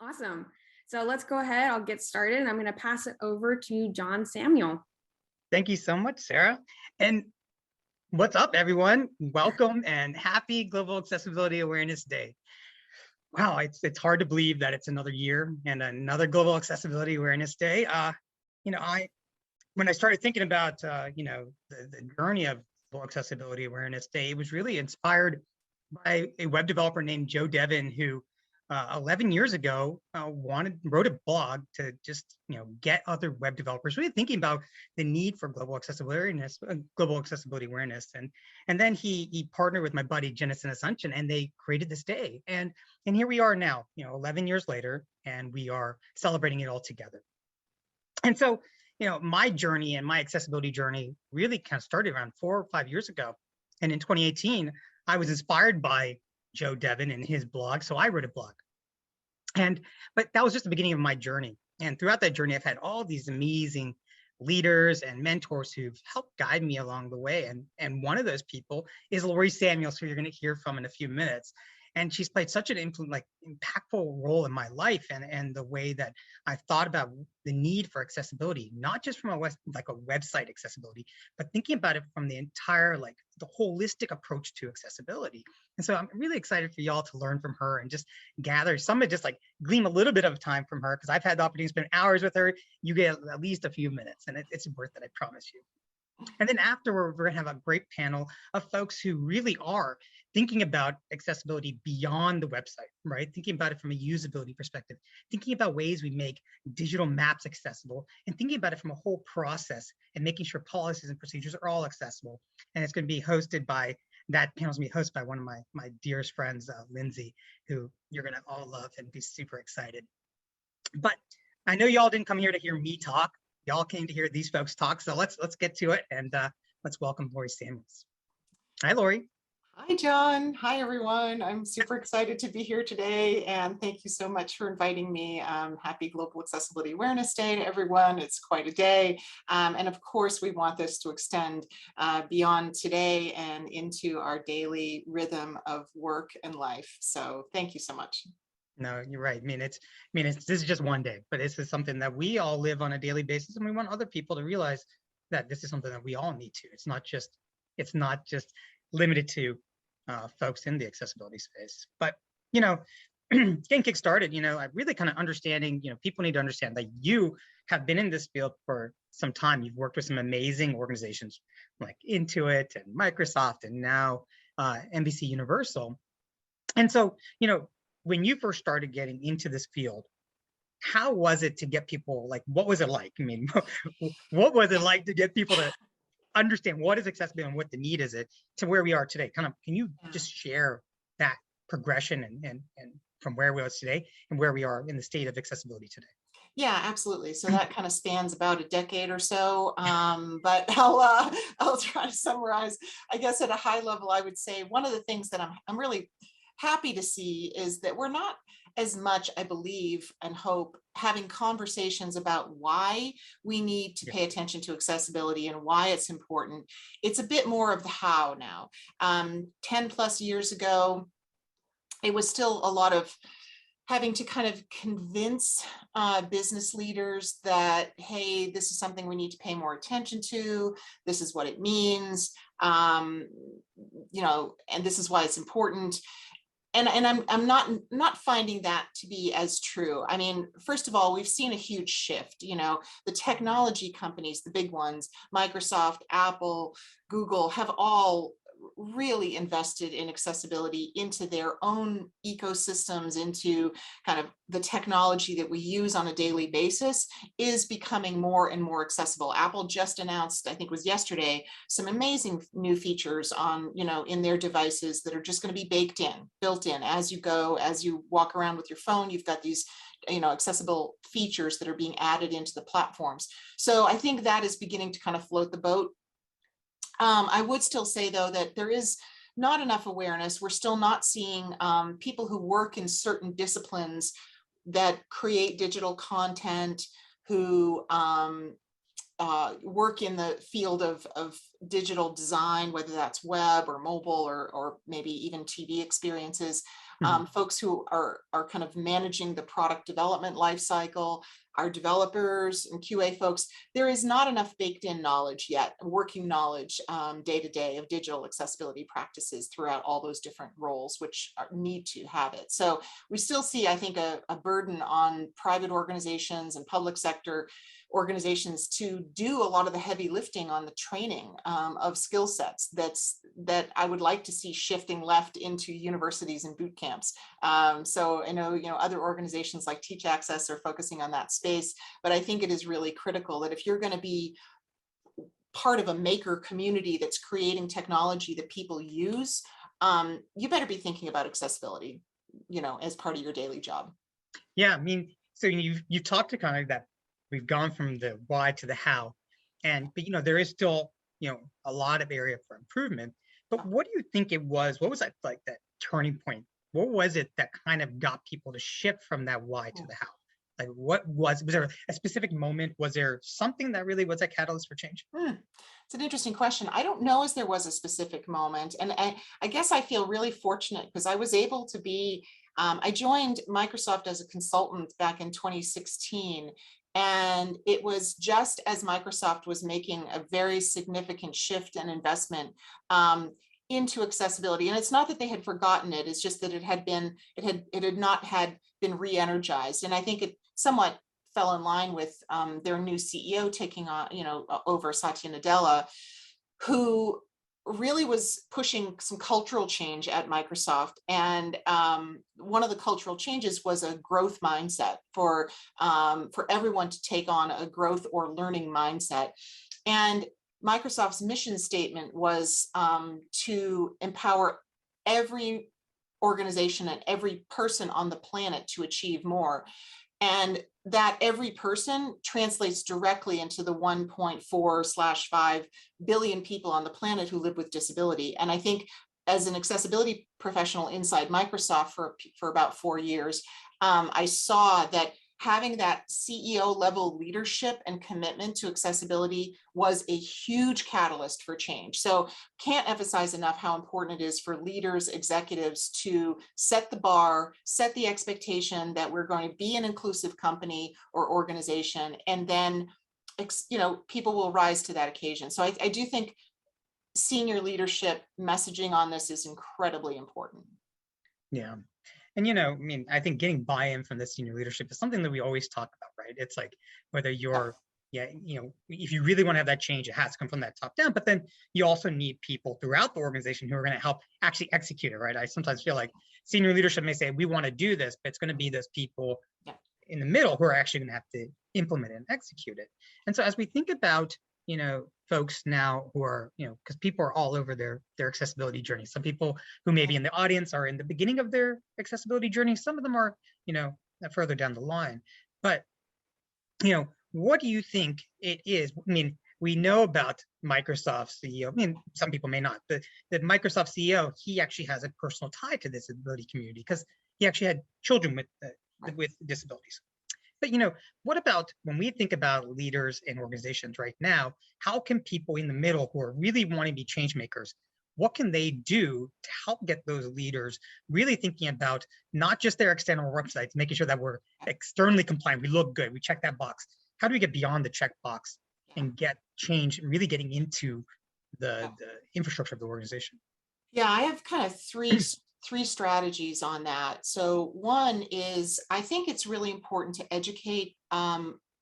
Awesome. So let's go ahead. I'll get started. And I'm going to pass it over to John Samuel. Thank you so much, Sarah. And what's up, everyone? Welcome and happy Global Accessibility Awareness Day. Wow, it's hard to believe that it's another year and another Global Accessibility Awareness Day. When I started thinking about the journey of Global Accessibility Awareness Day, it was really inspired by a web developer named Joe Devin, who 11 years ago wrote a blog to just get other web developers really thinking about the need for global accessibility awareness, and then he partnered with my buddy Jennison Asuncion, and they created this day, and here we are now, 11 years later, and we are celebrating it all together. And so my journey and my accessibility journey really kind of started around 4 or 5 years ago, and in 2018 I was inspired by Joe Devin and his blog, so I wrote a blog. But that was just the beginning of my journey. And throughout that journey, I've had all these amazing leaders and mentors who've helped guide me along the way. And one of those people is Lori Samuels, who you're going to hear from in a few minutes. And she's played such an impactful role in my life and the way that I've thought about the need for accessibility, not just from a website accessibility, but thinking about it from the entire, the holistic approach to accessibility. And so I'm really excited for y'all to learn from her and just gather some of glean a little bit of time from her, because I've had the opportunity to spend hours with her. You get at least a few minutes, and it's worth it, I promise you. And then afterward, we're going to have a great panel of folks who really are thinking about accessibility beyond the website, right? Thinking about it from a usability perspective, thinking about ways we make digital maps accessible, and thinking about it from a whole process and making sure policies and procedures are all accessible. And it's going to be hosted by, that panel's going to be hosted by one of my dearest friends, Lindsay, who you're going to all love and be super excited. But I know y'all didn't come here to hear me talk. Y'all came to hear these folks talk, so let's get to it, and let's welcome Lori Samuels. Hi, Lori. Hi, John. Hi, everyone. I'm super excited to be here today, and thank you so much for inviting me. Happy Global Accessibility Awareness Day to everyone. It's quite a day, and of course, we want this to extend beyond today and into our daily rhythm of work and life. So thank you so much. No, you're right. This is just one day, but this is something that we all live on a daily basis, and we want other people to realize that this is something that we all need to. It's not just limited to folks in the accessibility space. But getting kick-started, I really kind of understanding, people need to understand that you have been in this field for some time. You've worked with some amazing organizations like Intuit and Microsoft, and now NBC Universal. And so, when you first started getting into this field, how was it to get people, what was it like? What was it like to get people to understand what is accessibility and what the need is it to where we are today? Can you just share that progression and from where we are today and where we are in the state of accessibility today? Yeah, absolutely. So that kind of spans about a decade or so, but I'll try to summarize. I guess at a high level, I would say one of the things that I'm really happy to see is that we're not as much, I believe and hope, having conversations about why we need to pay attention to accessibility and why it's important. It's a bit more of the how now. 10 plus years ago, it was still a lot of having to kind of convince business leaders that, hey, this is something we need to pay more attention to. This is what it means, and this is why it's important. And I'm not finding that to be as true. I mean, first of all, we've seen a huge shift. The technology companies, the big ones, Microsoft, Apple, Google, have all really invested in accessibility into their own ecosystems, into kind of the technology that we use on a daily basis is becoming more and more accessible. Apple just announced, I think it was yesterday, some amazing new features on, in their devices that are just going to be built in as you go, as you walk around with your phone. You've got these accessible features that are being added into the platforms. So I think that is beginning to kind of float the boat. I would still say, though, that there is not enough awareness. We're still not seeing people who work in certain disciplines that create digital content, who work in the field of digital design, whether that's web or mobile or maybe even TV experiences. folks who are kind of managing the product development life cycle, our developers and QA folks. There is not enough baked in knowledge yet, working knowledge day to day of digital accessibility practices throughout all those different roles, which need to have it. So we still see, I think, a burden on private organizations and public sector organizations to do a lot of the heavy lifting on the training of skill sets that I would like to see shifting left into universities and boot camps. So I know, other organizations like Teach Access are focusing on that space, but I think it is really critical that if you're going to be part of a maker community that's creating technology that people use, you better be thinking about accessibility, as part of your daily job. Yeah, I mean, so you talked to kind of that. We've gone from the why to the how, but there is still a lot of area for improvement. But what do you think it was? What was that like that turning point? What was it that kind of got people to shift from that why to the how? Like, what was there a specific moment? Was there something that really was a catalyst for change? It's an interesting question. I don't know if there was a specific moment, and I guess I feel really fortunate because I was able to be. I joined Microsoft as a consultant back in 2016. And it was just as Microsoft was making a very significant shift and investment into accessibility. And it's not that they had forgotten it, it's just that it had not been re-energized. And I think it somewhat fell in line with their new CEO taking on, over Satya Nadella, who really was pushing some cultural change at Microsoft. And one of the cultural changes was a growth mindset for everyone to take on a growth or learning mindset. And Microsoft's mission statement was to empower every organization and every person on the planet to achieve more. And that every person translates directly into the 1.4/5 billion people on the planet who live with disability. And I think as an accessibility professional inside Microsoft for about 4 years, I saw that having that CEO level leadership and commitment to accessibility was a huge catalyst for change. So can't emphasize enough how important it is for leaders, executives to set the bar, set the expectation that we're going to be an inclusive company or organization, and then people will rise to that occasion. So I do think senior leadership messaging on this is incredibly important. Yeah. And, I think getting buy-in from the senior leadership is something that we always talk about, right? It's like whether you're, if you really want to have that change, it has to come from that top down, but then you also need people throughout the organization who are going to help actually execute it, right? I sometimes feel like senior leadership may say, we want to do this, but it's going to be those people in the middle who are actually going to have to implement it and execute it. And so as we think about folks now who are, because people are all over their accessibility journey. Some people who may be in the audience are in the beginning of their accessibility journey. Some of them are, further down the line. But, what do you think it is? We know about Microsoft CEO. Some people may not, but the Microsoft CEO, he actually has a personal tie to the disability community because he actually had children with disabilities. But what about when we think about leaders and organizations right now? How can people in the middle who are really wanting to be change makers, what can they do to help get those leaders really thinking about not just their external websites, making sure that we're externally compliant, we look good, we check that box. How do we get beyond the checkbox and get change, really getting into the infrastructure of the organization? Yeah, I have kind of three strategies on that. So one is, I think it's really important to educate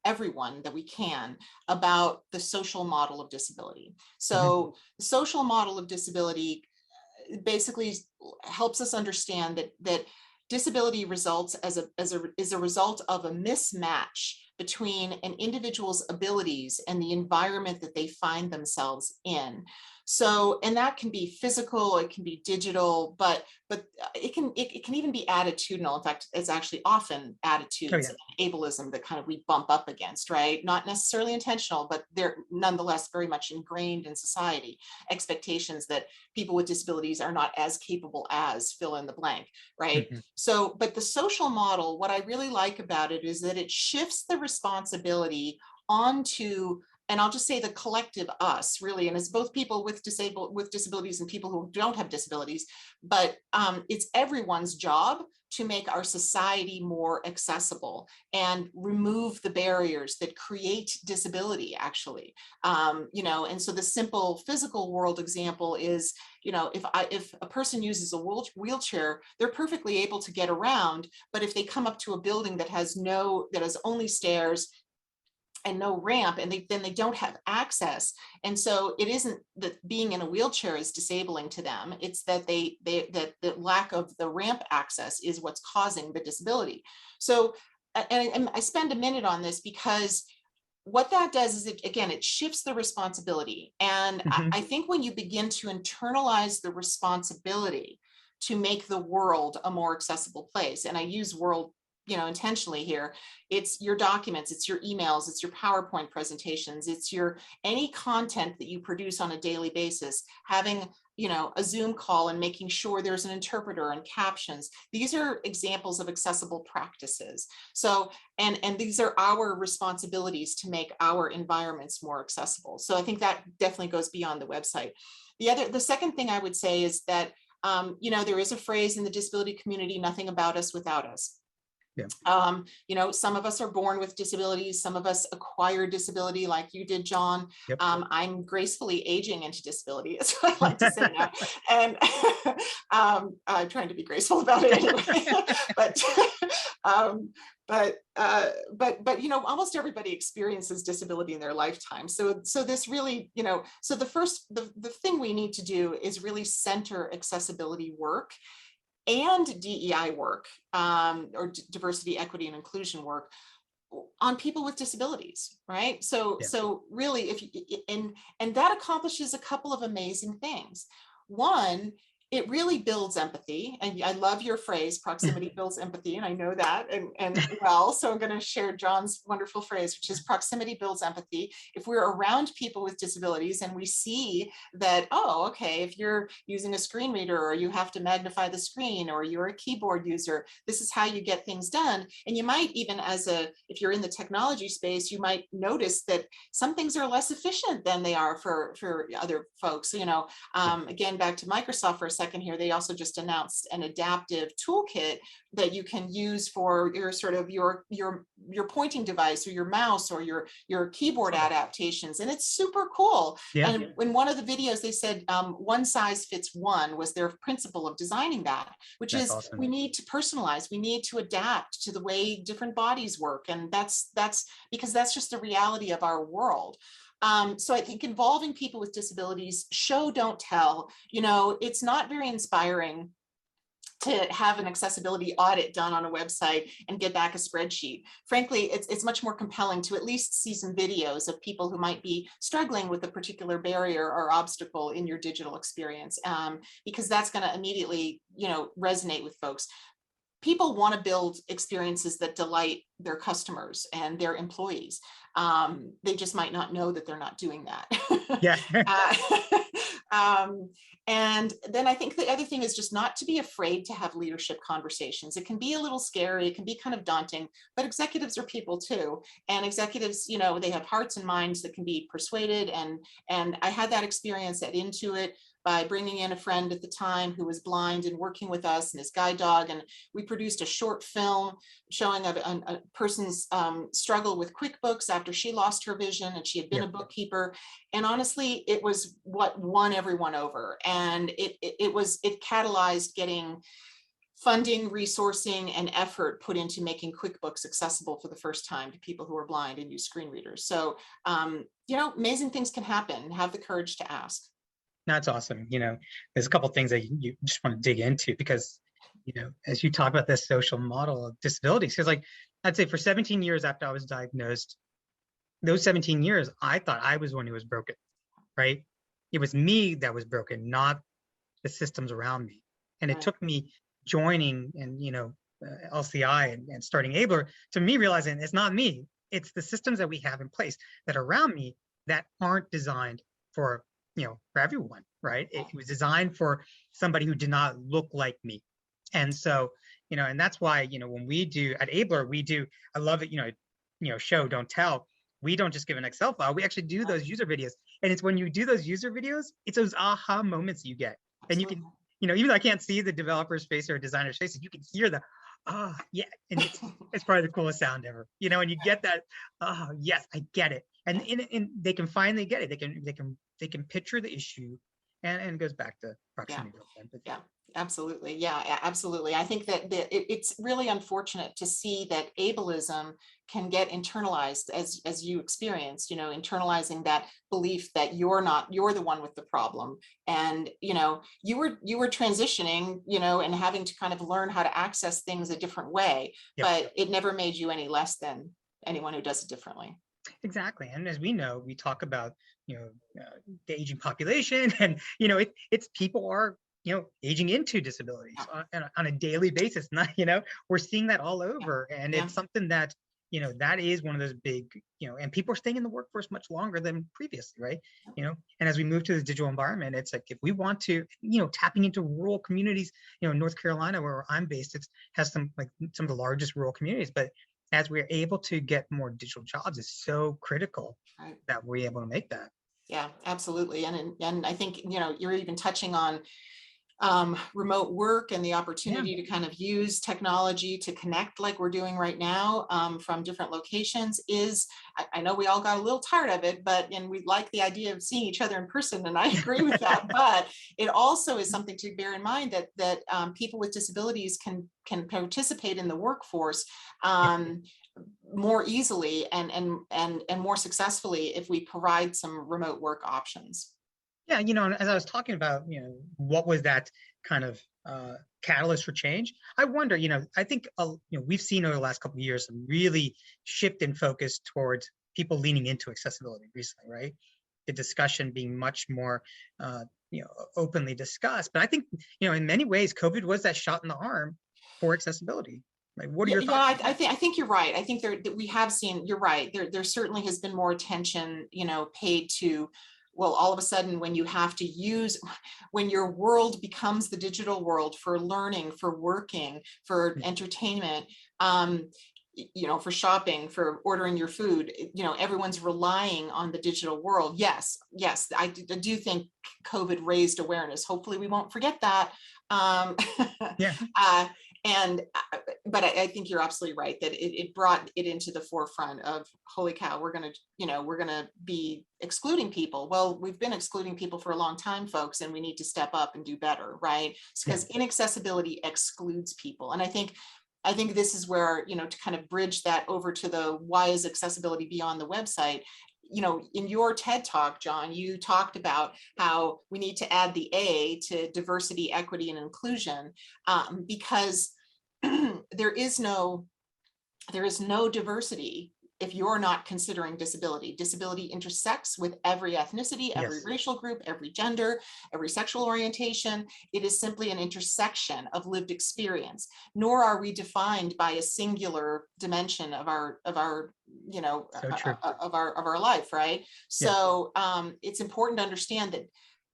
everyone that we can about the social model of disability. So the social model of disability basically helps us understand that disability results is a result of a mismatch between an individual's abilities and the environment that they find themselves in. So, and that can be physical, it can be digital, but it can even be attitudinal. In fact, it's actually often attitudes and ableism that kind of we bump up against, right? Not necessarily intentional, but they're nonetheless very much ingrained in society. Expectations that people with disabilities are not as capable as fill in the blank, right? So, but the social model, what I really like about it is that it shifts the responsibility onto and I'll just say the collective us really, and it's both people with disabilities and people who don't have disabilities, but it's everyone's job to make our society more accessible and remove the barriers that create disability, actually. And so the simple physical world example is, if a person uses a wheelchair, they're perfectly able to get around, but if they come up to a building that has only stairs and no ramp, and then they don't have access. And so it isn't that being in a wheelchair is disabling to them, it's that that the lack of the ramp access is what's causing the disability. So, and I spend a minute on this because what that does is, it shifts the responsibility. And I think when you begin to internalize the responsibility to make the world a more accessible place, and I use world intentionally here, it's your documents, it's your emails, it's your PowerPoint presentations, it's your any content that you produce on a daily basis, having a Zoom call and making sure there's an interpreter and captions. These are examples of accessible practices. So, and these are our responsibilities to make our environments more accessible. So I think that definitely goes beyond the website. The second thing I would say is that there is a phrase in the disability community, nothing about us without us. Yeah. Some of us are born with disabilities, some of us acquire disability like you did, John. Yep. I'm gracefully aging into disability, is what I like to say now. And I'm trying to be graceful about it anyway. But almost everybody experiences disability in their lifetime. So this really, so the thing we need to do is really center accessibility work and DEI work, or diversity, equity, and inclusion work on people with disabilities, right? So really, and that accomplishes a couple of amazing things. One, it really builds empathy. And I love your phrase, proximity builds empathy. And I know that so I'm going to share John's wonderful phrase, which is proximity builds empathy. If we're around people with disabilities and we see that, oh, okay, if you're using a screen reader or you have to magnify the screen or you're a keyboard user, this is how you get things done. And you might even if you're in the technology space, you might notice that some things are less efficient than they are for other folks. Again, back to Microsoft for a second here, they also just announced an adaptive toolkit that you can use for your sort of your pointing device or your mouse or your keyboard adaptations, and it's super cool. Yeah. And in one of the videos they said one size fits one was their principle of designing that, which That's is awesome. We need to personalize, we need to adapt to the way different bodies work, and that's because that's just the reality of our world. So I think involving people with disabilities, show, don't tell, it's not very inspiring to have an accessibility audit done on a website and get back a spreadsheet. Frankly, it's much more compelling to at least see some videos of people who might be struggling with a particular barrier or obstacle in your digital experience, because that's going to immediately, resonate with folks. People want to build experiences that delight their customers and their employees. They just might not know that they're not doing that. Yeah. And then I think the other thing is just not to be afraid to have leadership conversations. It can be a little scary, it can be kind of daunting, but executives are people too. And executives, they have hearts and minds that can be persuaded. And I had that experience at Intuit by bringing in a friend at the time who was blind and working with us and his guide dog. And we produced a short film showing a person's struggle with QuickBooks after she lost her vision and she had been a bookkeeper. And honestly, it was what won everyone over. And it catalyzed getting funding, resourcing, and effort put into making QuickBooks accessible for the first time to people who are blind and use screen readers. So, amazing things can happen. Have the courage to ask. That's awesome. There's a couple of things that you just want to dig into because, as you talk about this social model of disabilities, because I'd say for 17 years after I was diagnosed, those 17 years, I thought I was the one who was broken, right? It was me that was broken, not the systems around me. And it took me joining and, LCI and starting Abler to me realizing it's not me. It's the systems that we have in place that are around me that aren't designed for everyone, right? It was designed for somebody who did not look like me. And so, and that's why, when we do at Abler, I love it, show, don't tell. we don't just give an Excel file, we actually do those user videos. And it's when you do those user videos, it's those aha moments you get. And you can, even though I can't see the developer's face or designer's faces, you can hear the, yeah. And it's probably the coolest sound ever, and you get that, yes, I get it. And they can finally get it. They can picture the issue, and it goes back to proximity. Yeah, absolutely. Yeah, absolutely. I think that it's really unfortunate to see that ableism can get internalized as you experienced, internalizing that belief that you're the one with the problem. And, you were transitioning, and having to kind of learn how to access things a different way, but it never made you any less than anyone who does it differently. Exactly. And as we know, we talk about, the aging population, and, it's people are, aging into disabilities on a daily basis. Not, we're seeing that all over. And it's something that, that is one of those big, and people are staying in the workforce much longer than previously, right? And as we move to the digital environment, it's like, if we want to, tapping into rural communities, North Carolina, where I'm based, has some of the largest rural communities, but as we're able to get more digital jobs, it's so critical that we're able to make that. Yeah, absolutely. And I think, you're even touching on remote work and the opportunity to kind of use technology to connect like we're doing right now from different locations I know we all got a little tired of it, and we like the idea of seeing each other in person, and I agree with that. But it also is something to bear in mind that people with disabilities can participate in the workforce more easily and more successfully if we provide some remote work options. Yeah, and as I was talking about, what was that kind of catalyst for change? I wonder, I think, we've seen over the last couple of years some really shift in focus towards people leaning into accessibility recently, right? The discussion being much more, openly discussed. But I think, in many ways, COVID was that shot in the arm for accessibility. Like, what are your thoughts? I think you're right. I think we have seen, you're right. There certainly has been more attention, paid to, well, all of a sudden, when you have to when your world becomes the digital world for learning, for working, for entertainment, for shopping, for ordering your food, everyone's relying on the digital world. Yes, I do think COVID raised awareness. Hopefully we won't forget that. But I think you're absolutely right that it brought it into the forefront of, holy cow, we're going to be excluding people. Well, we've been excluding people for a long time, folks, and we need to step up and do better, right? Because inaccessibility excludes people. And I think this is where, to kind of bridge that over to the why is accessibility beyond the website. In your TED Talk, John, you talked about how we need to add the A to diversity, equity, and inclusion, because there is no diversity if you're not considering disability. Disability intersects with every ethnicity, every racial group, every gender, every sexual orientation. It is simply an intersection of lived experience, nor are we defined by a singular dimension of our life, right? So it's important to understand that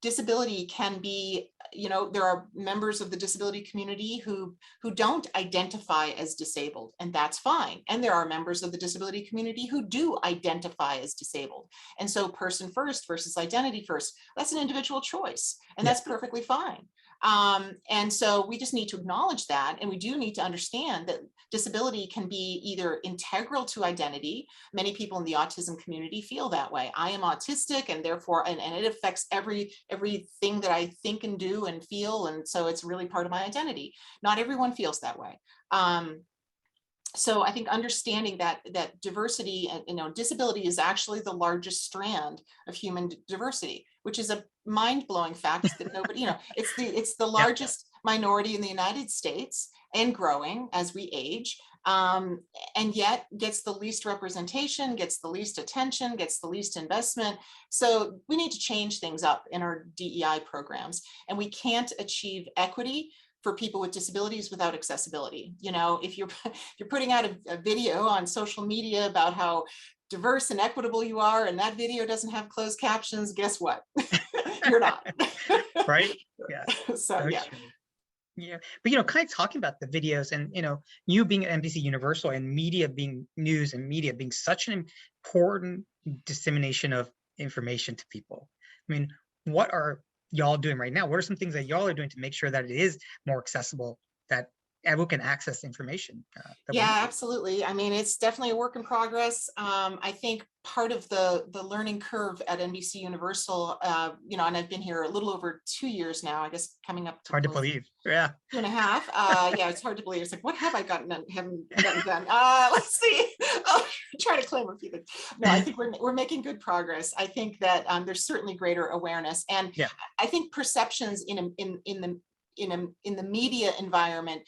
disability can be, there are members of the disability community who don't identify as disabled, and that's fine. And there are members of the disability community who do identify as disabled. And so person first versus identity first, that's an individual choice, and that's perfectly fine. And so we just need to acknowledge that, and we do need to understand that disability can be either integral to identity. Many people in the autism community feel that way. I am autistic, and therefore, and it affects everything that I think and do and feel, and so it's really part of my identity. Not everyone feels that way. So I think understanding that diversity and disability is actually the largest strand of human diversity, which is a mind-blowing fact that nobody, it's the largest minority in the United States and growing as we age, and yet gets the least representation, gets the least attention, gets the least investment. So we need to change things up in our DEI programs, and we can't achieve equity for people with disabilities without accessibility. If you're putting out a video on social media about how diverse and equitable you are, and that video doesn't have closed captions, guess what? You're not. Right? Yeah. So yeah. Yeah, but kind of talking about the videos and you being at NBC Universal and media being news and media being such an important dissemination of information to people. I mean, what are y'all doing right now? What are some things that y'all are doing to make sure that it is more accessible, that everyone can access information? Yeah, absolutely. I mean, it's definitely a work in progress. I think part of the learning curve at NBC Universal, and I've been here a little over 2 years now, I guess coming up It's hard to close believe. Yeah. 2.5. Yeah, it's hard to believe. It's like, what have I haven't gotten done? Let's see. I'll try to claim a few things. No, I think we're making good progress. I think that there's certainly greater awareness, and Yeah. I think perceptions in the media environment,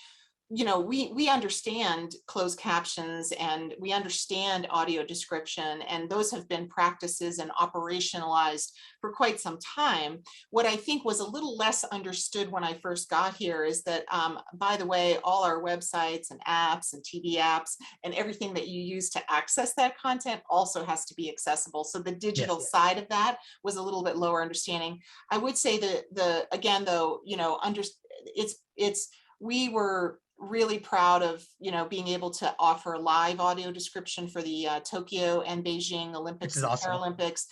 we understand closed captions and we understand audio description, and those have been practices and operationalized for quite some time. What I think was a little less understood when I first got here is that, by the way, all our websites and apps and TV apps and everything that you use to access that content also has to be accessible. So the digital side of that was a little bit lower understanding. I would say that again, though, we were really proud of being able to offer live audio description for the Tokyo and Beijing Olympics and awesome. Paralympics,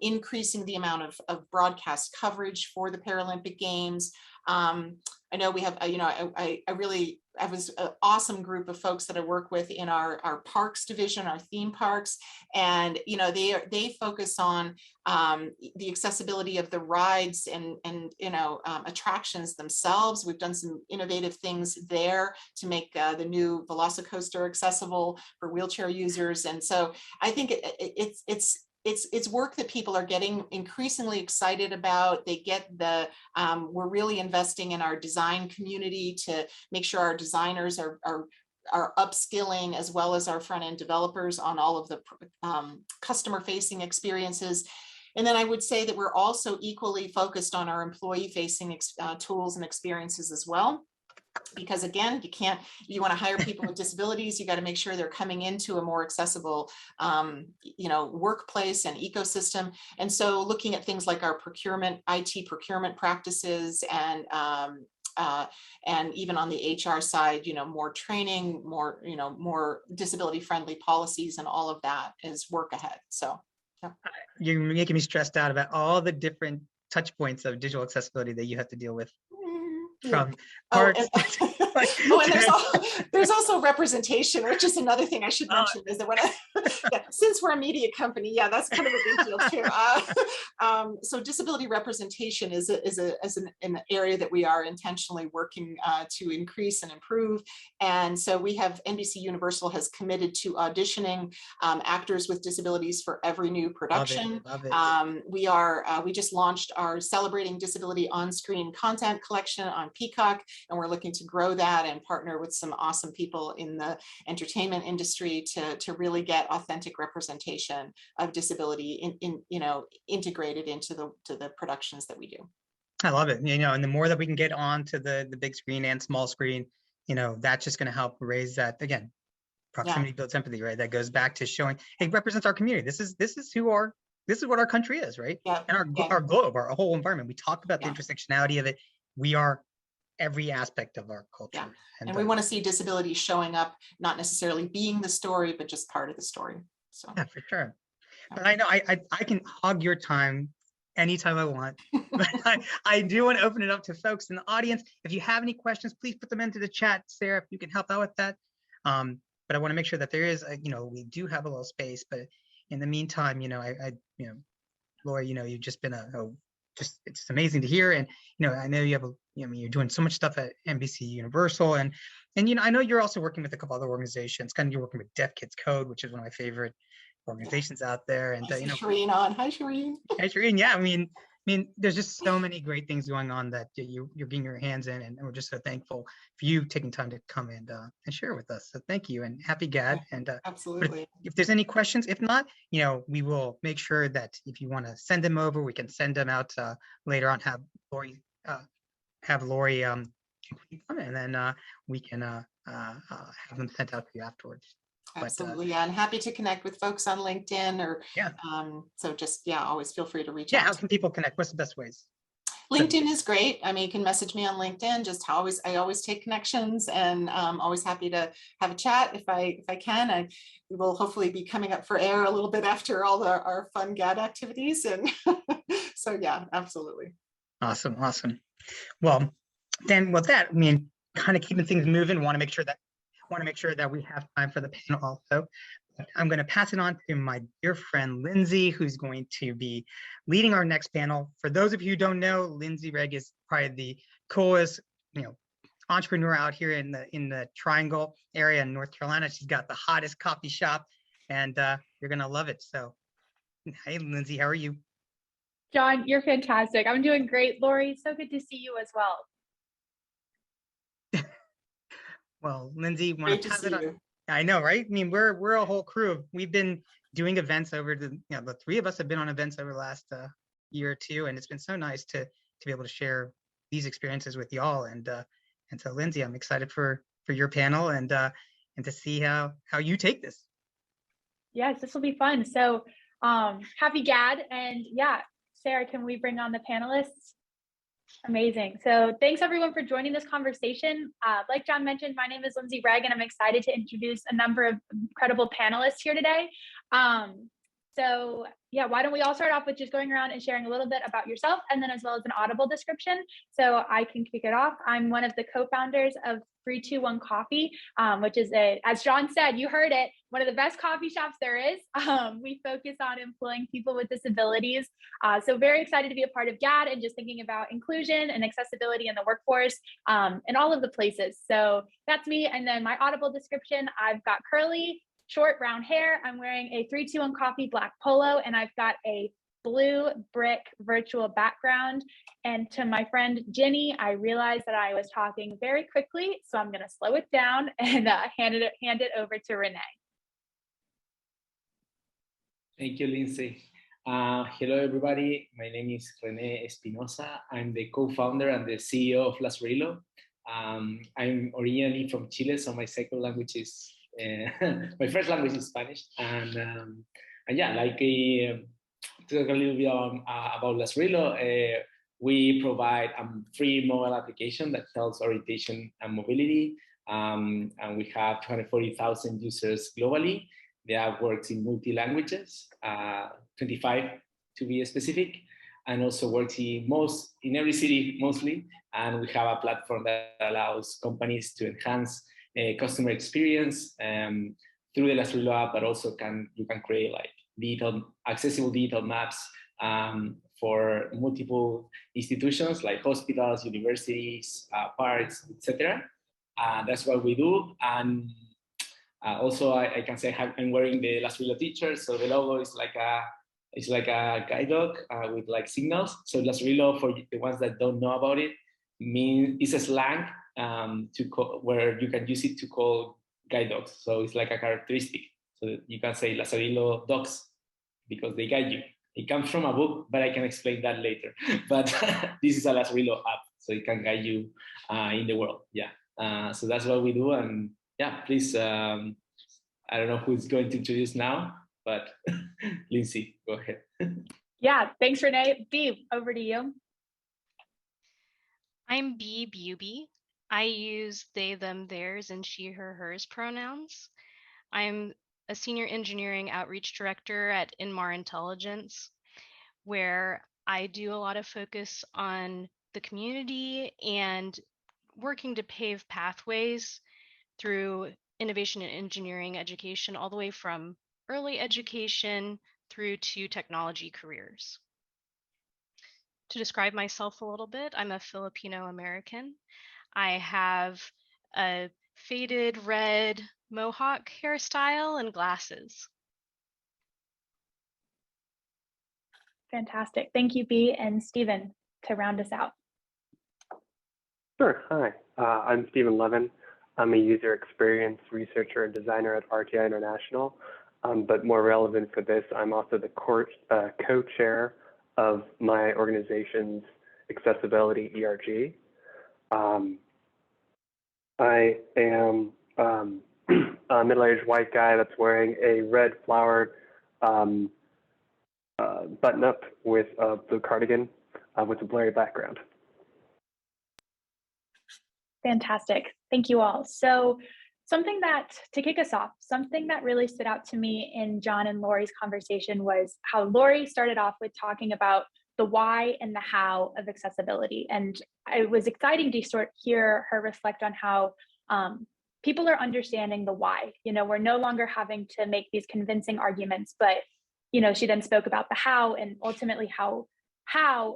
increasing the amount of broadcast coverage for the Paralympic Games. I know we have, I was an awesome group of folks that I work with in our parks division, our theme parks, and they focus on the accessibility of the rides and attractions themselves. We've done some innovative things there to make the new Velocicoaster accessible for wheelchair users, and so I think it's work that people are getting increasingly excited about. They get we're really investing in our design community to make sure our designers are upskilling, as well as our front end developers, on all of the customer facing experiences. And then I would say that we're also equally focused on our employee facing tools and experiences as well. Because again, you want to hire people with disabilities, you got to make sure they're coming into a more accessible, workplace and ecosystem. And so looking at things like our IT procurement practices, and even on the HR side, more training, more disability friendly policies, and all of that is work ahead. So yeah. You're making me stressed out about all the different touch points of digital accessibility that you have to deal with. From parts. And there's also representation, which is another thing I should mention, is that since we're a media company, that's kind of a big deal too. So disability representation is an area that we are intentionally working to increase and improve. And so we have NBC Universal has committed to auditioning actors with disabilities for every new production. Love it. We just launched our Celebrating Disability on-screen content collection on Peacock, and we're looking to grow that and partner with some awesome people in the entertainment industry to really get authentic representation of disability integrated into the productions that we do. I love it. And the more that we can get on to the big screen and small screen, that's just going to help raise that, again, proximity builds empathy, right? That goes back to showing, hey, it represents our community. This is what our country is, right? And our globe, our whole environment. We talk about the intersectionality of it. We are every aspect of our culture. And we want to see disability showing up, not necessarily being the story, but just part of the story. So yeah, for sure. But I know I can hog your time anytime I want. But I do want to open it up to folks in the audience. If you have any questions, please put them into the chat, Sarah, if you can help out with that. But I want to make sure that there is, we do have a little space. But in the meantime, Lori, you've just been it's amazing to hear. And, I know you have you're doing so much stuff at NBC Universal, and I know you're also working with a couple other organizations. You're working with Deaf Kids Code, which is one of my favorite organizations out there. And Shireen on. Hi, Shireen. Hi, Shireen. Yeah, I mean, there's just so many great things going on that you're getting your hands in, and we're just so thankful for you taking time to come and share with us. So thank you, and happy GAD. And absolutely. If there's any questions, if not, we will make sure that if you want to send them over, we can send them out later on. Have Lori come, and then we can have them sent out to you afterwards. Absolutely. And happy to connect with folks on LinkedIn or so just always feel free to reach out. How can people connect? What's the best ways? LinkedIn is great. I mean, you can message me on LinkedIn. I always take connections, and always happy to have a chat if I can. We will hopefully be coming up for air a little bit after all our fun GAD activities. And so, yeah, absolutely. Awesome, awesome. Well, then with that, I mean, kind of keeping things moving, want to make sure that we have time for the panel also. I'm going to pass it on to my dear friend Lindsay, who's going to be leading our next panel. For those of you who don't know, Lindsay Reg is probably the coolest, entrepreneur out here in the Triangle area in North Carolina. She's got the hottest coffee shop, and you're going to love it. So, hey, Lindsay, how are you? John, you're fantastic. I'm doing great. Lori, so good to see you as well. Well, Lindsay, want Great to to pass see it on? you. I know, right? I mean, we're a whole crew. We've been doing events over the three of us have been on events over the last year or two, and it's been so nice to be able to share these experiences with y'all. And so, Lindsay, I'm excited for your panel and to see how you take this. Yes, this will be fun. So, happy GAD, and yeah, Sarah, can we bring on the panelists? Amazing. So thanks everyone for joining this conversation. Like John mentioned, my name is Lindsay Reg, and I'm excited to introduce a number of incredible panelists here today. So yeah, why don't we all start off with just going around and sharing a little bit about yourself, and then as well as an Audible description. So I can kick it off. I'm one of the co-founders of 321 Coffee, which is as John said, you heard it, one of the best coffee shops there is. We focus on employing people with disabilities. So very excited to be a part of GAD and just thinking about inclusion and accessibility in the workforce in all of the places. So that's me. And then my Audible description, I've got curly, short brown hair. I'm wearing a 321 Coffee black polo, and I've got a blue brick virtual background. And to my friend Ginny, I realized that I was talking very quickly, so I'm going to slow it down and hand it over to Renee. Thank you, Lindsay. Hello, everybody. My name is Renee Espinosa. I'm the co-founder and the CEO of Lazarillo. I'm originally from Chile, so my second language is my first language is Spanish. And yeah, to talk a little bit about Lazarillo, we provide a free mobile application that tells orientation and mobility. And we have 240,000 users globally. That works in multi-languages, 25 to be specific, and also works in every city mostly. And we have a platform that allows companies to enhance customer experience through the Lazarillo app, but also you can create accessible digital maps for multiple institutions like hospitals, universities, parks, etc. That's what we do. And also, I can say I'm wearing the Lazarillo t-shirt, so the logo is like a guide dog with like signals. So Lazarillo, for the ones that don't know about it, is a slang where you can use it to call guide dogs. So it's like a characteristic. So you can say Lazarillo dogs because they guide you. It comes from a book, but I can explain that later. But this is a Lazarillo app, so it can guide you in the world. Yeah. So that's what we do. And yeah, please, I don't know who's going to introduce now, but Lindsay, go ahead. Yeah, thanks, Renee. Bee, over to you. I'm Bee Buby. I use they, them, theirs, and she, her, hers pronouns. I'm a senior engineering outreach director at Inmar Intelligence, where I do a lot of focus on the community and working to pave pathways through innovation and engineering education, all the way from early education through to technology careers. To describe myself a little bit, I'm a Filipino American. I have a faded red mohawk hairstyle and glasses. Fantastic. Thank you, Bee. And Stephen, to round us out. Sure. Hi, I'm Stephen Levin. I'm a user experience researcher and designer at RTI International. But more relevant for this, I'm also the co-chair of my organization's accessibility ERG. I am a middle-aged white guy that's wearing a red flowered button-up with a blue cardigan. with a blurry background. Fantastic. Thank you all. So to kick us off, something that really stood out to me in John and Lori's conversation was how Lori started off with talking about the why and the how of accessibility. And it was exciting to hear her reflect on how people are understanding the why. We're no longer having to make these convincing arguments, but she then spoke about the how, and ultimately how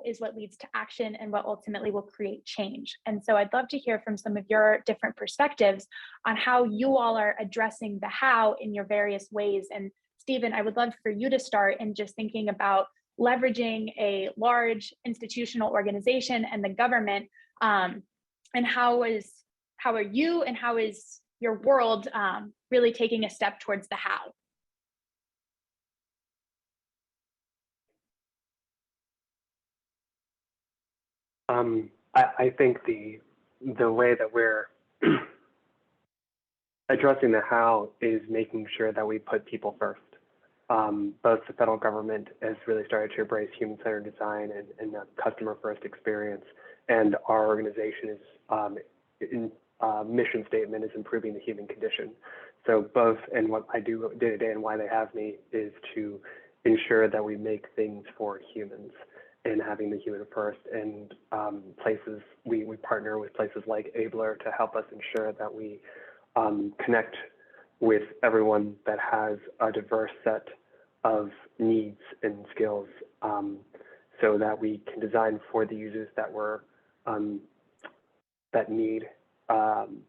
is what leads to action and what ultimately will create change. And so I'd love to hear from some of your different perspectives on how you all are addressing the how in your various ways. And Stephen, I would love for you to start in just thinking about leveraging a large institutional organization and the government, and how are you and how is your world really taking a step towards the how? I think the way that we're addressing the how is making sure that we put people first. Both the federal government has really started to embrace human-centered design and a customer-first experience, and our organization is mission statement is improving the human condition. So both, and what I do day to day and why they have me, is to ensure that we make things for humans and having the human first. And we partner with places like Abler to help us ensure that we connect with everyone that has a diverse set of needs and skills, so that we can design for the users that that need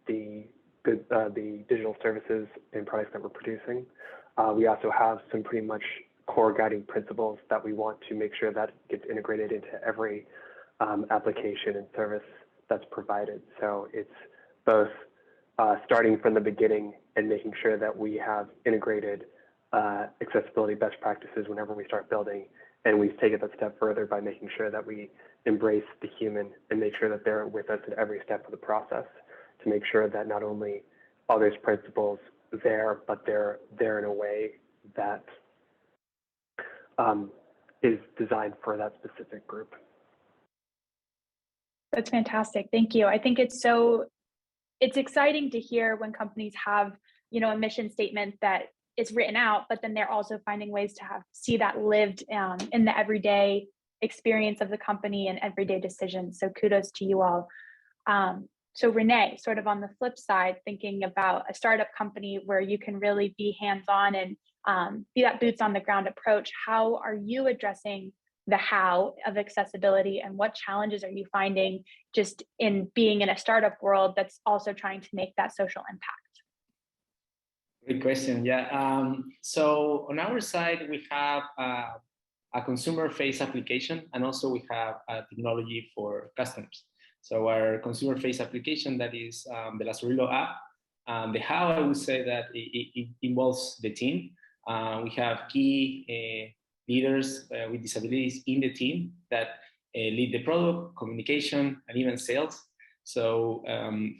the digital services and products that we're producing. We also have some pretty much core guiding principles that we want to make sure that gets integrated into every application and service that's provided. So it's both starting from the beginning and making sure that we have integrated accessibility best practices whenever we start building, and we take it that step further by making sure that we embrace the human and make sure that they're with us at every step of the process, to make sure that not only are those principles there, but they're there in a way that is designed for that specific group. That's fantastic. Thank you. I think it's exciting to hear when companies have, a mission statement that is written out, but then they're also finding ways to see that lived in the everyday experience of the company and everyday decisions. So kudos to you all. So Renee, sort of on the flip side, thinking about a startup company where you can really be hands-on and be that boots on the ground approach, how are you addressing the how of accessibility, and what challenges are you finding just in being in a startup world that's also trying to make that social impact? Great question. Yeah. So on our side, we have a consumer-face application, and also we have a technology for customers. So our consumer-face application, that is the Lazarillo app. The how, I would say that it involves the team. We have key leaders with disabilities in the team that lead the product, communication, and even sales. So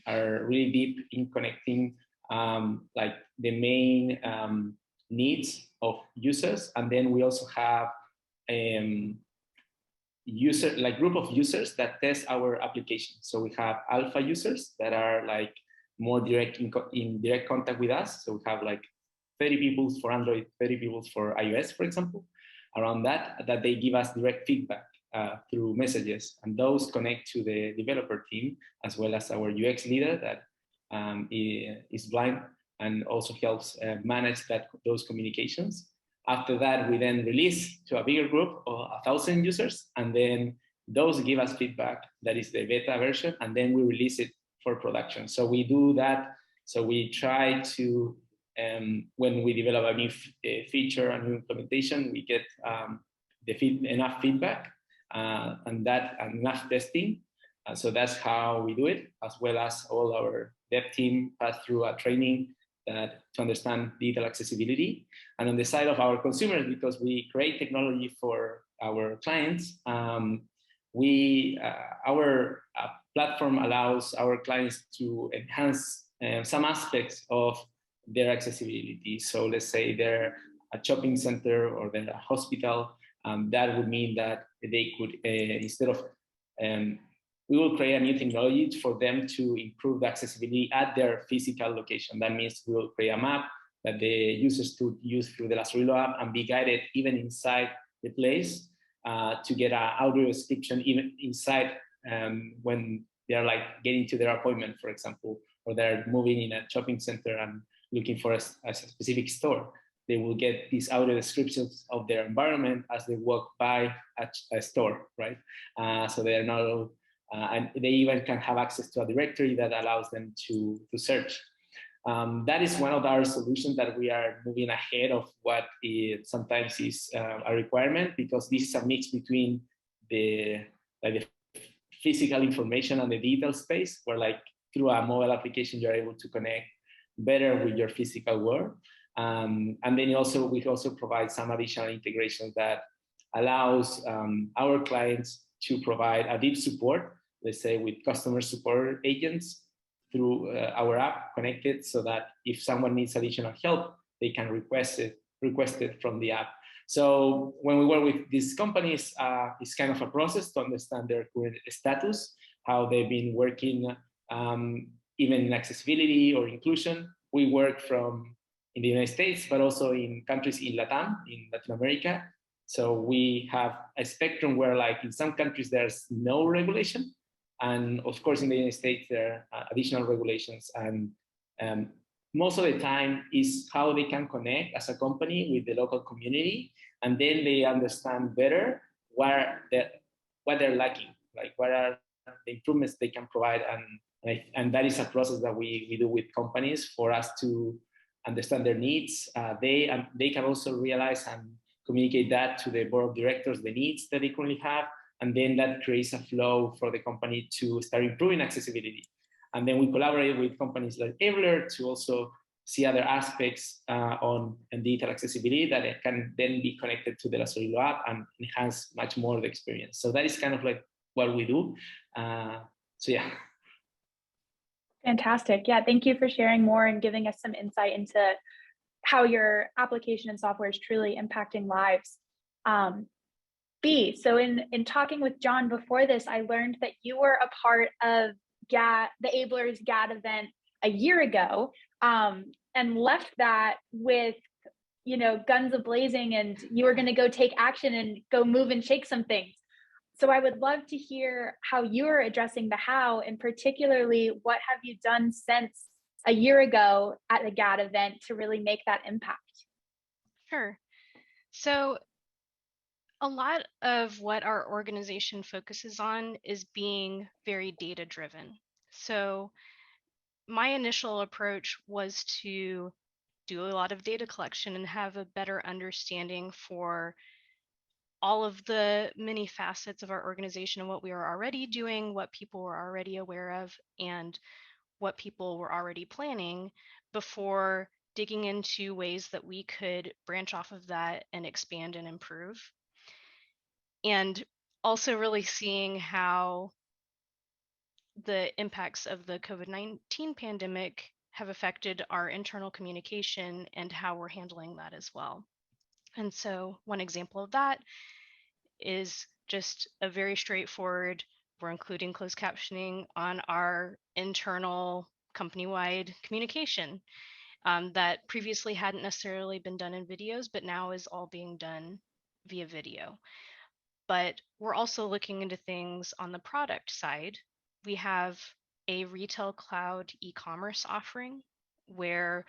are really deep in connecting like the main needs of users. And then we also have group of users that test our application. So we have alpha users that are like more direct in direct contact with us. So we have like 30 people for Android, 30 people for iOS, for example, around that they give us direct feedback through messages, and those connect to the developer team, as well as our UX leader that is blind and also helps manage those communications. After that, we then release to a bigger group of 1,000 users, and then those give us feedback. That is the beta version, and then we release it for production. So we do that. So we try to, when we develop a new feature, a new implementation, we get enough feedback and enough testing. So that's how we do it, as well as all our dev team pass through a training to understand digital accessibility. And on the side of our consumers, because we create technology for our clients, our platform allows our clients to enhance some aspects of their accessibility. So let's say they're a shopping center or they're a hospital, That would mean that they could, instead of, we will create a new technology for them to improve the accessibility at their physical location. That means we will create a map that the users could use through the Lazarillo app and be guided even inside the place to get an audio description even inside when they're like getting to their appointment, for example, or they're moving in a shopping center and looking for a specific store. They will get these audio descriptions of their environment as they walk by a store, right? So they are not, and they even can have access to a directory that allows them to search. That is one of our solutions that we are moving ahead of what sometimes is a requirement, because this is a mix between the physical information and the digital space, where like through a mobile application, you're able to connect better with your physical world. And then we also provide some additional integrations that allows our clients to provide a deep support, let's say with customer support agents through our app connected, so that if someone needs additional help, they can request it from the app. So when we work with these companies, it's kind of a process to understand their current status, how they've been working, even in accessibility or inclusion. We work in the United States, but also in countries in Latin America. So we have a spectrum where, like, in some countries there's no regulation, and of course in the United States there are additional regulations. And most of the time is how they can connect as a company with the local community, and then they understand better what they're lacking, like what are the improvements they can provide, and that is a process that we do with companies for us to understand their needs. They can also realize and communicate that to the board of directors, the needs that they currently have, and then that creates a flow for the company to start improving accessibility. And then we collaborate with companies like Eveler to also see other aspects on digital accessibility that can then be connected to the Lazarillo app and enhance much more the experience. So that is kind of like what we do. So yeah. Fantastic. Yeah, thank you for sharing more and giving us some insight into how your application and software is truly impacting lives. B, so in talking with John before this, I learned that you were a part of the Abler's GAD event a year ago, and left that with, guns a-blazing, and you were going to go take action and go move and shake some things. So I would love to hear how you're addressing the how, and particularly what have you done since a year ago at the GAD event to really make that impact? Sure. So a lot of what our organization focuses on is being very data driven. So my initial approach was to do a lot of data collection and have a better understanding for all of the many facets of our organization and what we are already doing, what people were already aware of, and what people were already planning, before digging into ways that we could branch off of that and expand and improve. And also really seeing how the impacts of the COVID-19 pandemic have affected our internal communication and how we're handling that as well. And so one example of that is just a very straightforward, we're including closed captioning on our internal company-wide communication that previously hadn't necessarily been done in videos, but now is all being done via video. But we're also looking into things on the product side. We have a retail cloud e-commerce offering where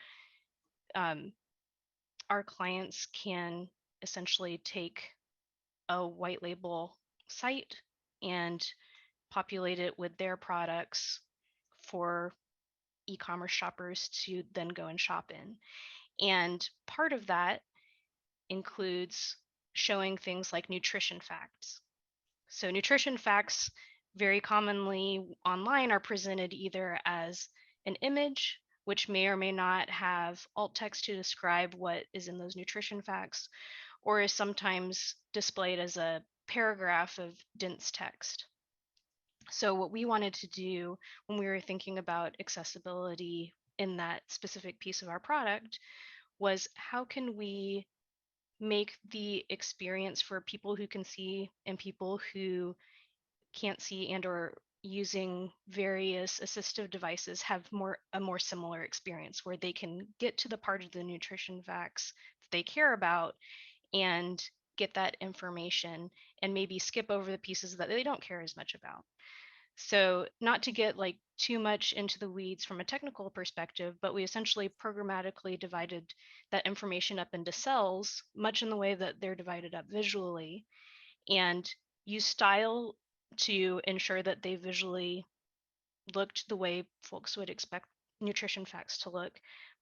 our clients can essentially take a white label site and populate it with their products for e-commerce shoppers to then go and shop in. And part of that includes showing things like nutrition facts. So nutrition facts very commonly online are presented either as an image, which may or may not have alt text to describe what is in those nutrition facts, or is sometimes displayed as a paragraph of dense text. So what we wanted to do when we were thinking about accessibility in that specific piece of our product was, how can we make the experience for people who can see and people who can't see and or using various assistive devices have a more similar experience where they can get to the part of the nutrition facts that they care about and get that information and maybe skip over the pieces that they don't care as much about. So not to get like too much into the weeds from a technical perspective, but we essentially programmatically divided that information up into cells, much in the way that they're divided up visually, and use style to ensure that they visually looked the way folks would expect nutrition facts to look.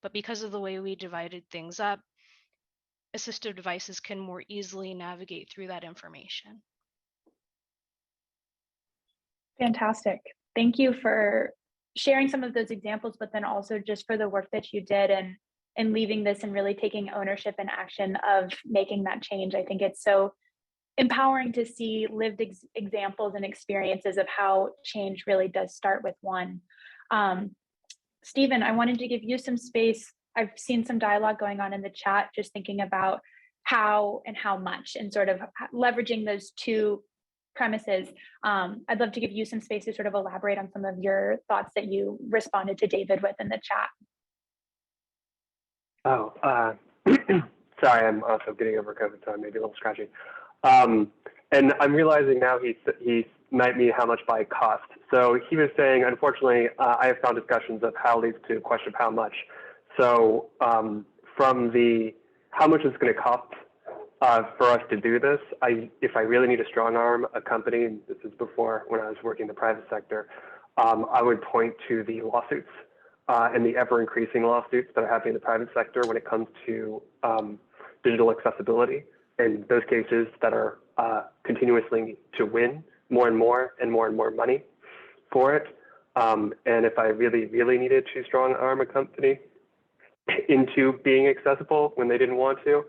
But because of the way we divided things up, assistive devices can more easily navigate through that information. Fantastic. Thank you for sharing some of those examples, but then also just for the work that you did and leaving this and really taking ownership and action of making that change. I think it's so empowering to see lived examples and experiences of how change really does start with one. Stephen, I wanted to give you some space. I've seen some dialogue going on in the chat, just thinking about how and how much and sort of leveraging those two premises. I'd love to give you some space to sort of elaborate on some of your thoughts that you responded to David with in the chat. Oh, sorry, I'm also getting over COVID, so I may be a little scratchy. And I'm realizing now he might mean how much by cost. So he was saying, unfortunately, I have found discussions of how leads to a question of how much. So from the how much it's going to cost for us to do this, if I really need to strong arm a company, and this is before when I was working in the private sector, I would point to the lawsuits and the ever increasing lawsuits that are happening in the private sector when it comes to digital accessibility, and those cases that are continuously to win more and more and more and more money for it. And if I really, really needed to strong arm a company into being accessible when they didn't want to,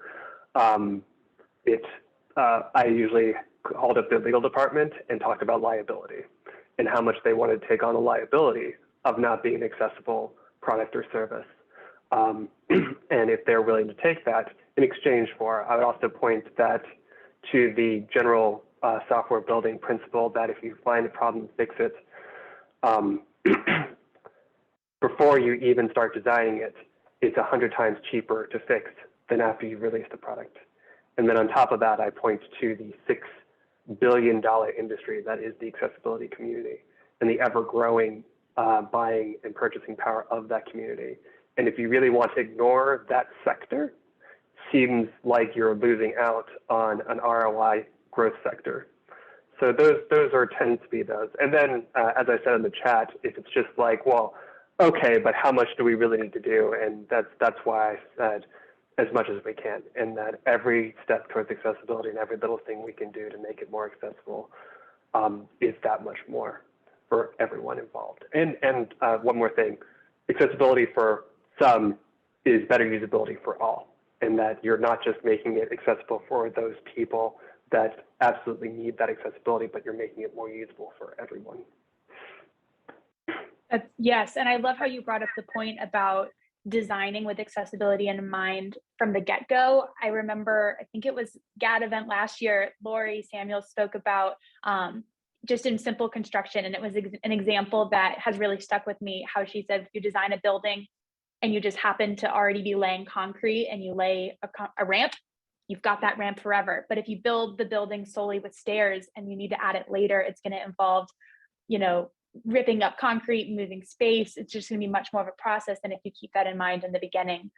I usually called up the legal department and talked about liability and how much they wanted to take on the liability of not being an accessible product or service. And if they're willing to take that in exchange for, I would also point that to the general software building principle that if you find a problem, fix it. Before you even start designing it, it's 100 times cheaper to fix than after you release the product. And then on top of that, I point to the $6 billion industry that is the accessibility community and the ever-growing buying and purchasing power of that community. And if you really want to ignore that sector, seems like you're losing out on an ROI growth sector. So those tend to be those. And then, as I said in the chat, if it's just like, well, okay, but how much do we really need to do? And that's why I said as much as we can, and that every step towards accessibility and every little thing we can do to make it more accessible is that much more for everyone involved. And one more thing, accessibility for some is better usability for all, and that you're not just making it accessible for those people that absolutely need that accessibility, but you're making it more usable for everyone. Yes, and I love how you brought up the point about designing with accessibility in mind from the get-go. I remember, I think it was GAD event last year, Lori Samuel spoke about just in simple construction, and it was an example that has really stuck with me, how she said, if you design a building and you just happen to already be laying concrete and you lay a ramp, you've got that ramp forever. But if you build the building solely with stairs and you need to add it later, it's going to involve, ripping up concrete, moving space. It's just going to be much more of a process than if you keep that in mind in the beginning.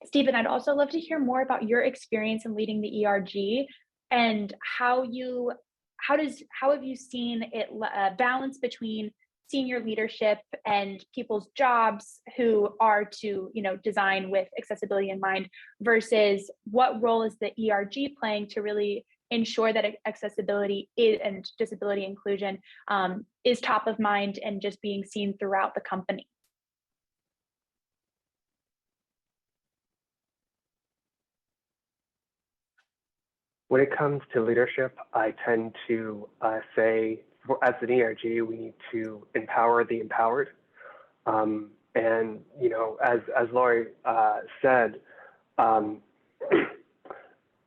Stephen, I'd also love to hear more about your experience in leading the ERG and how have you seen it balance between senior leadership and people's jobs who are to design with accessibility in mind versus what role is the ERG playing to really ensure that accessibility and disability inclusion is top of mind and just being seen throughout the company? When it comes to leadership, I tend to say, as an ERG, we need to empower the empowered. And as Lori said,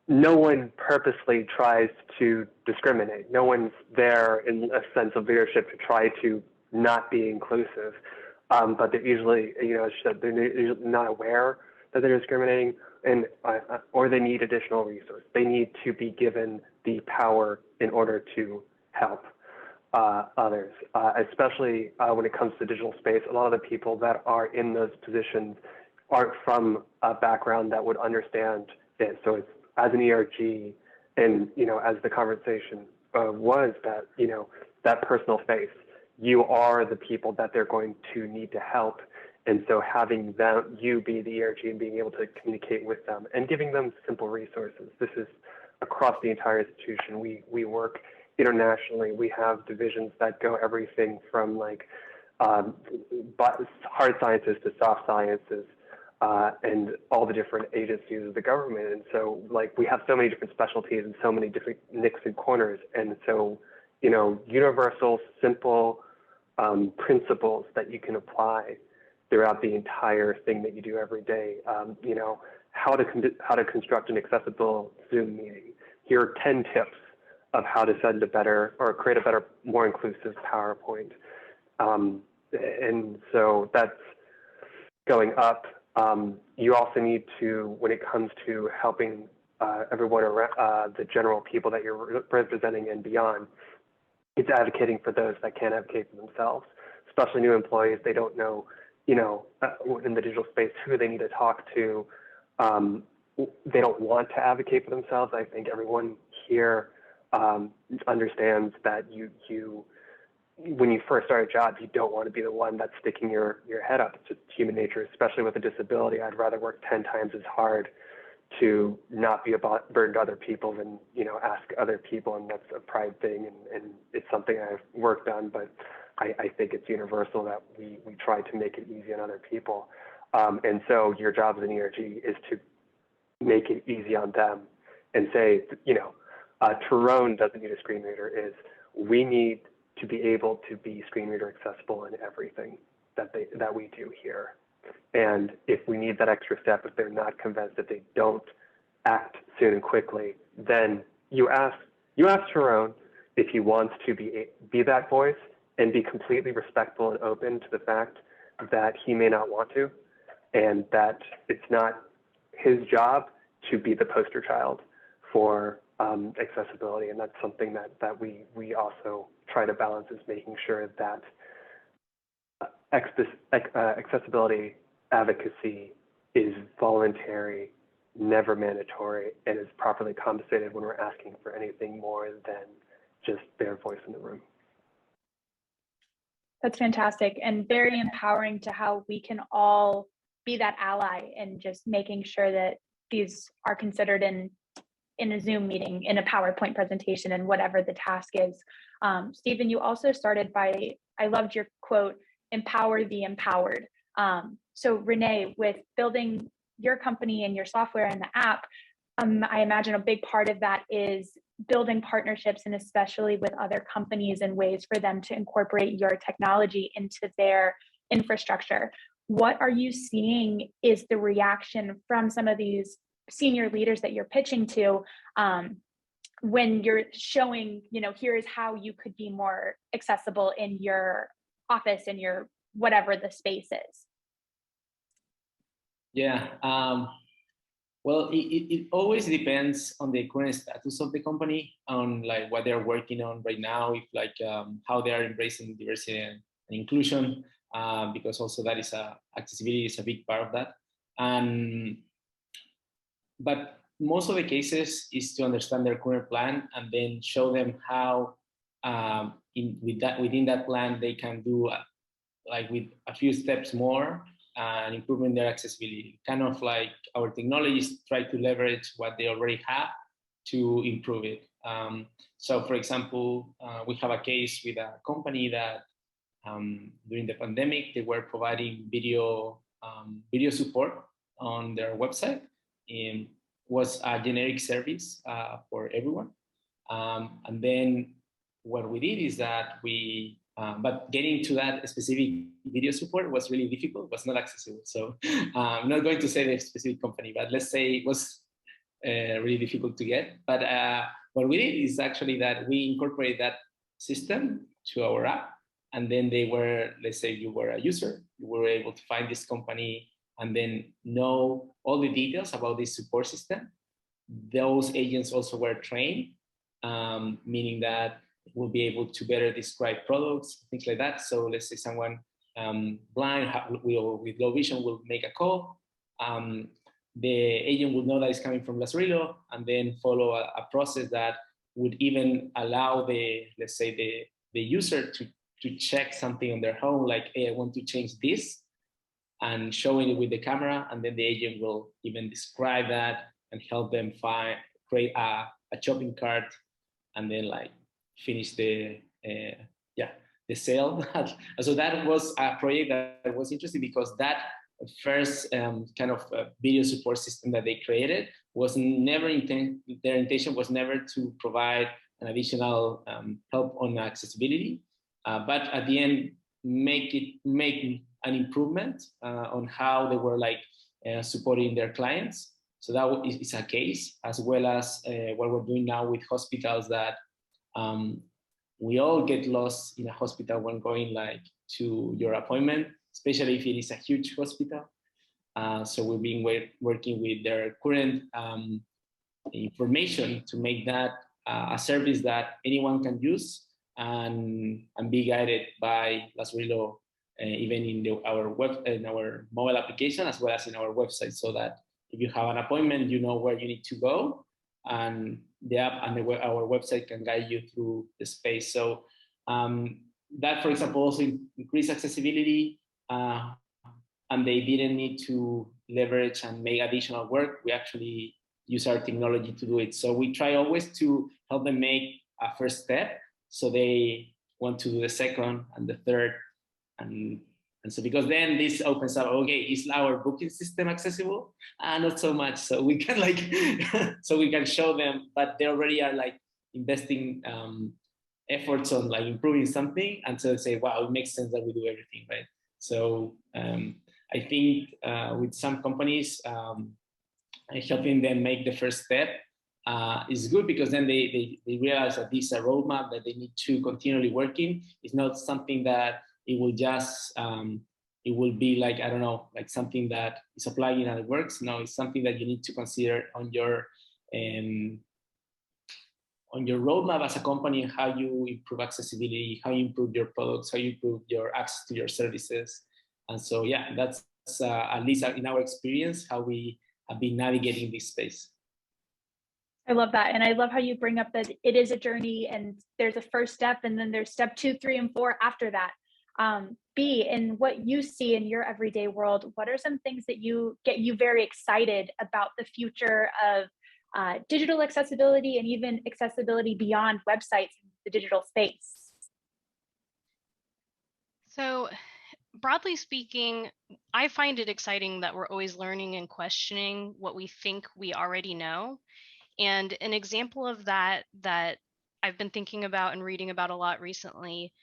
no one purposely tries to discriminate. No one's there in a sense of leadership to try to not be inclusive. But they're usually, as you said, they're usually not aware that they're discriminating, and or they need additional resources. They need to be given the power in order to help others, especially when it comes to digital space. A lot of the people that are in those positions aren't from a background that would understand it. So it's as an ERG, and as the conversation was, that that personal face, you are the people that they're going to need to help. And so having you be the ERG and being able to communicate with them and giving them simple resources. This is across the entire institution. We work internationally. We have divisions that go everything from like hard sciences to soft sciences, and all the different agencies of the government. And so like we have so many different specialties and so many different nicks and corners. And so, universal, simple principles that you can apply throughout the entire thing that you do every day. How to construct an accessible Zoom meeting. Here are 10 tips of how to send a better or create a better, more inclusive PowerPoint. And so that's going up. You also need to, when it comes to helping everyone around, the general people that you're representing and beyond, it's advocating for those that can't advocate for themselves, especially new employees. They don't know, in the digital space, who they need to talk to. They don't want to advocate for themselves. I think everyone here understands that when you first start a job, you don't want to be the one that's sticking your head up. It's just human nature, especially with a disability. I'd rather work 10 times as hard to not be a burden to other people than, ask other people. And that's a pride thing. And it's something I've worked on, but I think it's universal that we try to make it easy on other people. And so your job as an ERG is to make it easy on them and say, Tyrone doesn't need a screen reader. We need to be able to be screen reader accessible in everything that we do here. And if we need that extra step, if they're not convinced, that they don't act soon and quickly, then you ask Tyrone if he wants to be that voice, and be completely respectful and open to the fact that he may not want to, and that it's not his job to be the poster child for accessibility. And that's something that we also try to balance, is making sure that accessibility advocacy is voluntary, never mandatory, and is properly compensated when we're asking for anything more than just their voice in the room. That's fantastic and very empowering to how we can all be that ally and just making sure that these are considered in a Zoom meeting, in a PowerPoint presentation, and whatever the task is. Stephen, you also started by, I loved your quote, empower the empowered. So Renee, with building your company and your software and the app, I imagine a big part of that is building partnerships, and especially with other companies, and ways for them to incorporate your technology into their infrastructure. What are you seeing is the reaction from some of these senior leaders that you're pitching to when you're showing, here is how you could be more accessible in your office, in your whatever the space is? Yeah. Well, it always depends on the current status of the company, on like what they're working on right now, if like how they are embracing diversity and inclusion, because also that is accessibility is a big part of that. But most of the cases is to understand their current plan and then show them how within that plan they can do like with a few steps more and improving their accessibility. Kind of like our technologies try to leverage what they already have to improve it. So for example, we have a case with a company that during the pandemic, they were providing video support on their website. It was a generic service for everyone. And then what we did is that but getting to that specific video support was really difficult, was not accessible. So I'm not going to say the specific company, but let's say it was really difficult to get. But what we did is actually that we incorporated that system to our app. And then they were, let's say you were a user, you were able to find this company and then know all the details about this support system. Those agents also were trained, meaning that we'll be able to better describe products, things like that. So let's say someone blind with low vision will make a call. The agent will know that it's coming from Lazarillo and then follow a process that would even allow let's say the user to check something on their home, like, hey, I want to change this, and showing it with the camera, and then the agent will even describe that and help them create a shopping cart, and then like finish the sale. So that was a project that was interesting because that first kind of video support system that they created was never their intention was never to provide an additional help on accessibility, but at the end make an improvement on how they were like supporting their clients. So that is a case, as well as what we're doing now with hospitals, that we all get lost in a hospital when going like to your appointment, especially if it is a huge hospital. So we've been working with their current information to make that a service that anyone can use and be guided by Lazarillo, even in our mobile application as well as in our website, so that if you have an appointment, you know where you need to go, and the app and our website can guide you through the space. So that, for example, also increased accessibility, and they didn't need to leverage and make additional work. We actually use our technology to do it. So we try always to help them make a first step, so they want to do the second and the third, and so because then this opens up, okay, is our booking system accessible? Not so much. So we can like, so we can show them, but they already are like investing efforts on like improving something, and so they say, wow, it makes sense that we do everything, right? So I think with some companies, helping them make the first step is good, because then they realize that this is a roadmap that they need to continually working. It's not something that it will just, it will be like, I don't know, like something that is applying and it works. No, it's something that you need to consider on your roadmap as a company, how you improve accessibility, how you improve your products, how you improve your access to your services. And so, yeah, that's at least in our experience, how we have been navigating this space. I love that. And I love how you bring up that it is a journey and there's a first step and then there's step 2, 3, and 4 after that. B, in what you see in your everyday world, what are some things that get you very excited about the future of digital accessibility and even accessibility beyond websites in the digital space? So broadly speaking, I find it exciting that we're always learning and questioning what we think we already know. And an example of that I've been thinking about and reading about a lot recently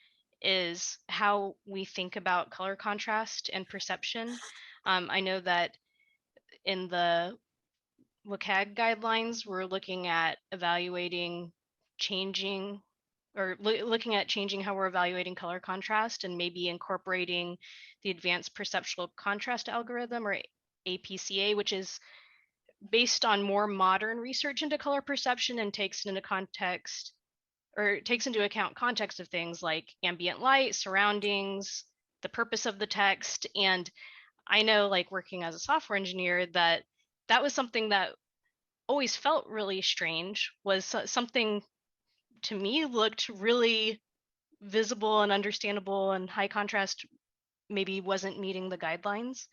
is how we think about color contrast and perception. I know that in the WCAG guidelines, we're looking at changing how we're evaluating color contrast, and maybe incorporating the advanced perceptual contrast algorithm, or APCA, which is based on more modern research into color perception and takes into account context of things like ambient light, surroundings, the purpose of the text. And I know, like working as a software engineer, that was something that always felt really strange, was something to me looked really visible and understandable, and high contrast maybe wasn't meeting the guidelines.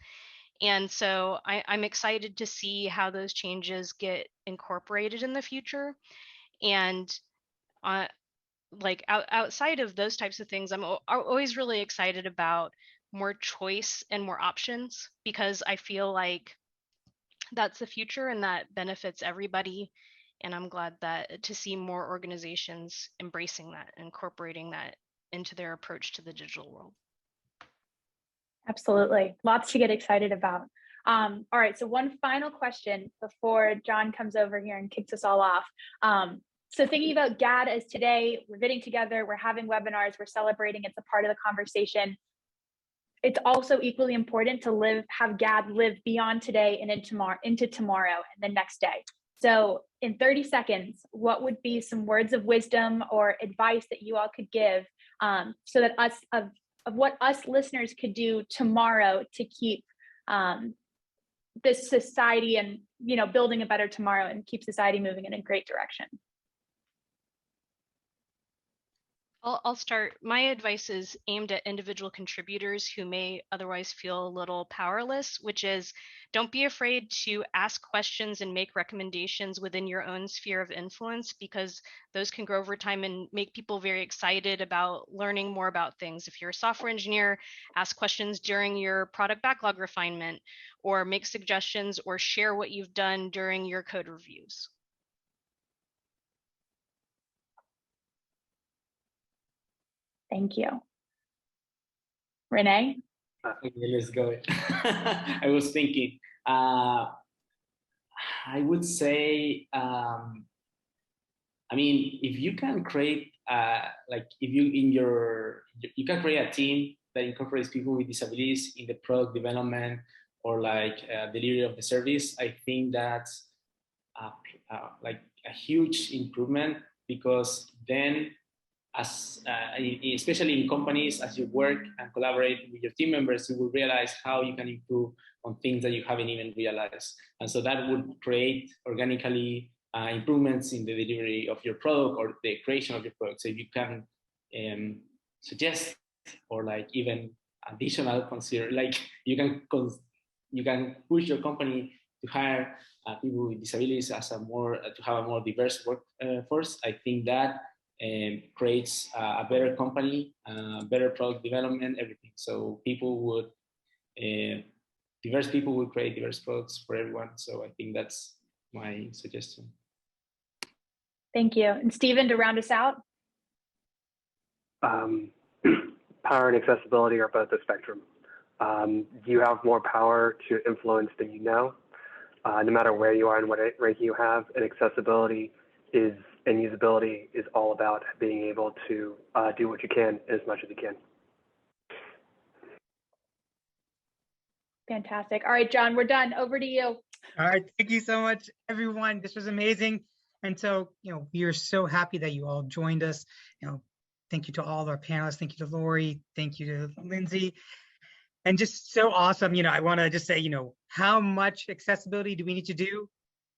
And so I'm excited to see how those changes get incorporated in the future. And like outside of those types of things, I'm always really excited about more choice and more options, because I feel like that's the future and that benefits everybody. And I'm glad to see more organizations embracing that, incorporating that into their approach to the digital world. Absolutely. Lots to get excited about. All right, so one final question before John comes over here and kicks us all off. So thinking about GAD as today, we're getting together, we're having webinars, we're celebrating, it's a part of the conversation. It's also equally important to have GAD live beyond today and into tomorrow and the next day. So in 30 seconds, what would be some words of wisdom or advice that you all could give so that of what us listeners could do tomorrow to keep this society and, you know, building a better tomorrow and keep society moving in a great direction? I'll start. My advice is aimed at individual contributors who may otherwise feel a little powerless, which is don't be afraid to ask questions and make recommendations within your own sphere of influence, because those can grow over time and make people very excited about learning more about things. If you're a software engineer, ask questions during your product backlog refinement, or make suggestions or share what you've done during your code reviews. Thank you. Renee? Okay, let's go. I was thinking, I would say, I mean, if you can create, like if you can create a team that incorporates people with disabilities in the product development or like delivery of the service, I think that's like a huge improvement, because then especially in companies, as you work and collaborate with your team members, you will realize how you can improve on things that you haven't even realized. And so that would create organically improvements in the delivery of your product or the creation of your product. So if you can suggest or like even additional consider, like you can push your company to hire people with disabilities as to have a more diverse workforce. I think that creates a better company, better product development, everything. So diverse people will create diverse products for everyone. So I think that's my suggestion. Thank you. And Stephen, to round us out? Power and accessibility are both a spectrum. You have more power to influence than you know, no matter where you are and what ranking you have, and accessibility and usability is all about being able to do what you can as much as you can. Fantastic. All right, John, we're done. Over to you. All right, thank you so much, everyone. This was amazing. And so, we are so happy that you all joined us. Thank you to all of our panelists. Thank you to Lori. Thank you to Lindsay. And just so awesome. I want to just say, how much accessibility do we need to do?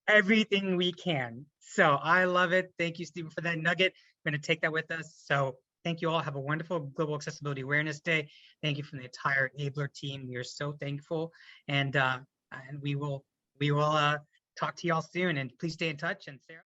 Everything we can. So I love it. Thank you, Stephen, for that nugget. We're going to take that with us. So thank you all. Have a wonderful Global Accessibility Awareness Day. Thank you from the entire Enabler team. We are so thankful. And we will talk to you all soon. And please stay in touch. And Sarah.